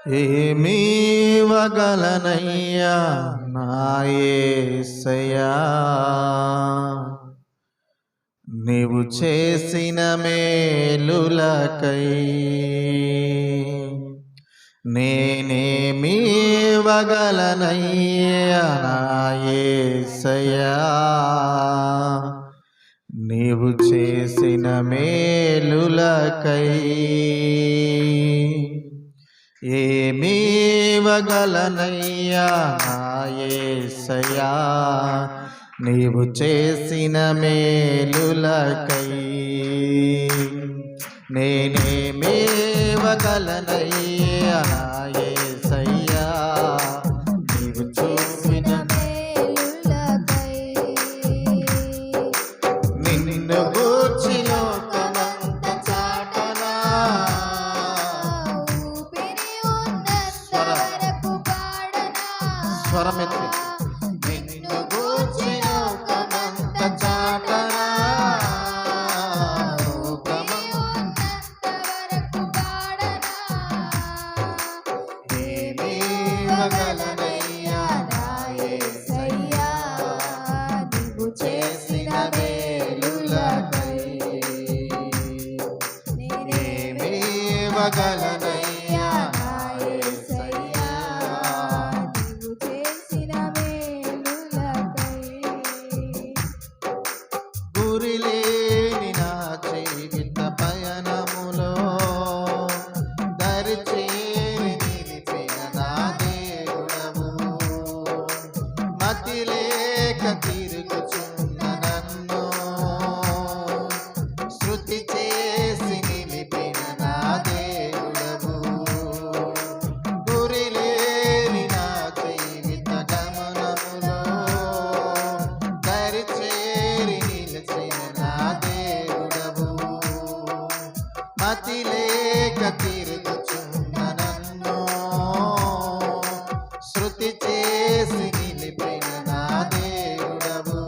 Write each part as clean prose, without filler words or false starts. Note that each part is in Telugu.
ఏమీ వగలనయ్యా నా యేసయ్యా, నీవు చేసిన మేలులకై నేనేమీ వగలనయ్యా నా యేసయ్యా, నీవు చేసిన మేలులకై ఏమీ వగలనయ్యా నా యేసయ్యా, నీవు చేసిన మేలులకై నేనేమీ వగలనయ్యా నా యేసయ్యా, నీవు చూసిన మేలులకై నిన్ను గూర్చి లోకమంత చాటనా స్వరమెత్తి నిన్ను గూర్చి లోకమంత చాటనా ఏమీ వగలనయ్యా నా యేసయ్యా, నీవు చేసిన మేలులకై నేనేమీ వగలనయ్యా నా యేసయ్యా, నీవు చేసిన మేలులకై గురిలేని నా జీవిత పయనములో దరిచేరి నిలిపిన నా దేవుడవు, మతి లేక తిరుగుచున్న నన్ను శృతి చేసి నిలిపిన నా దేవుడవు, గురిలేని నా జీవిత గమనములో దరిచేరి నిలిచిన నా దేవుడవు, మతి లేక తిరుగుచున్న నన్ను శృతి చేసి నిలిపిన నా దేవుడవు,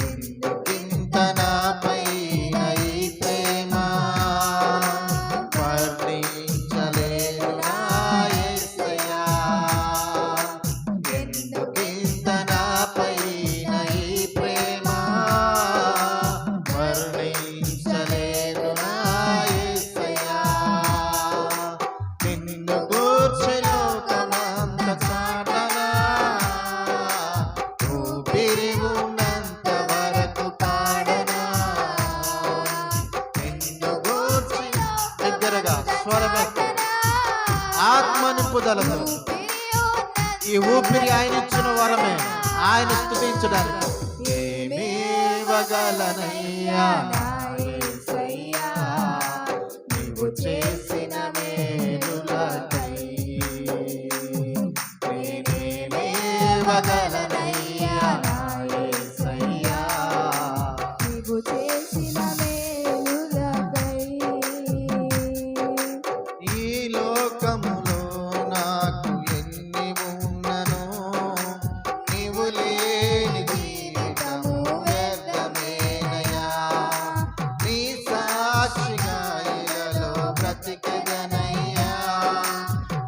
ఎందుకింత నాపైన ఈ ప్రేమ వర్ణించలేను నా యేసయ్యా, ఎందుకింత నాపైన ఈ ప్రేమ వర్ణించలేను నా యేసయ్యా, నిన్ను గూర్చి లోకమంత చాటనా ఊపిరి ఉన్నంత వరకు పాడనా, నిన్ను గూర్చి దగ్గరగా స్వరమెత్తి ఆత్మ నింపుదలతో ఈ ఊపిరి ఆయన ఇచ్చిన వరమే ఆయన స్తుతించడానికి ఏమీ వగలనయ్యా నా యేసయ్యా, నీవు చేసిన మేలులకై నేనేమీ వగలనయ్యా నా యేసయ్యా, నీవు చేసిన మేలులకై ఈ లోకములో నాకు ఎన్ని ఉన్ననో నీవు లేని జీవితము వ్యర్థమేనయ్యా, నీ సాక్షిగా ఇలలో బ్రతికెదనయ్యా,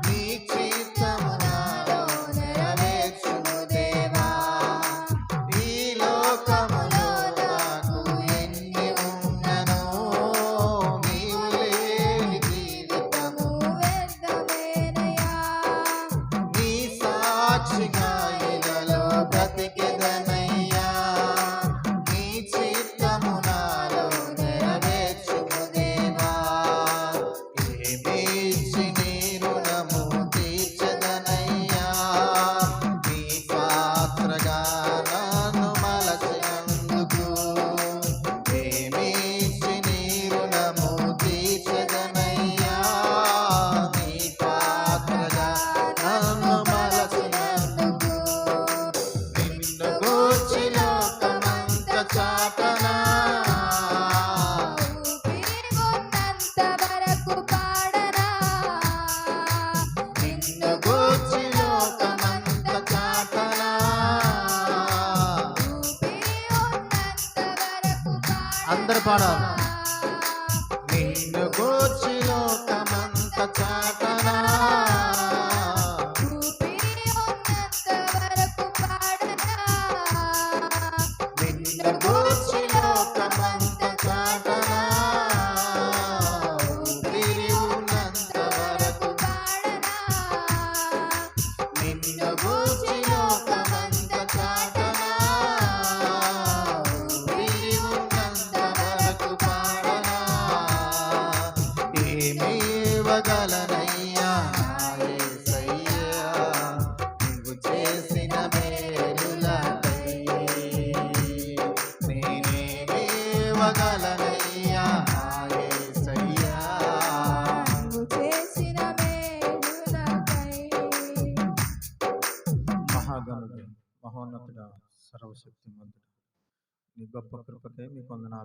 నీ చిత్తము నాలో నెరవేర్చుము దేవా, ఈ లోకములో నాకు ఎన్ని ఉన్ననో నీవు లేని జీవితము వ్యర్థమేనయ్యా, నీ సాక్షిగా ఇలలో బ్రతికెదనయ్యా, నీ చిత్తము నాలో నెరవేర్చుము దేవా, ఏమిచ్చి నీ రుణము తీర్చెదనయ్యా, నీ పాత్రగా నన్ను మలచినందుకు, ఏమిచ్చి నీ రుణము తీర్చెదనయ్యా, నీ పాత్రగా నన్ను మలచినందుకు, నిన్ను గూర్చి లోకమంత చాటనా ఊపిరి ఉన్నంత వరకు పాడనా, నిన్ను గూర్చి లోకమంత చాటనా ఊపిరి ఉన్నంత వరకు అందరు పాడాలి, నిన్ను గూర్చి లోకమంత చాటనా చెప్పగలనయ్యా నా యేసయ్యా నువ్వు చేసిన మేలులకై. మహాగణుడు, మహోన్నతుడ, సర్వశక్తిమంతుడు, నీ గొప్ప కృపకై మీకు వందనాలు.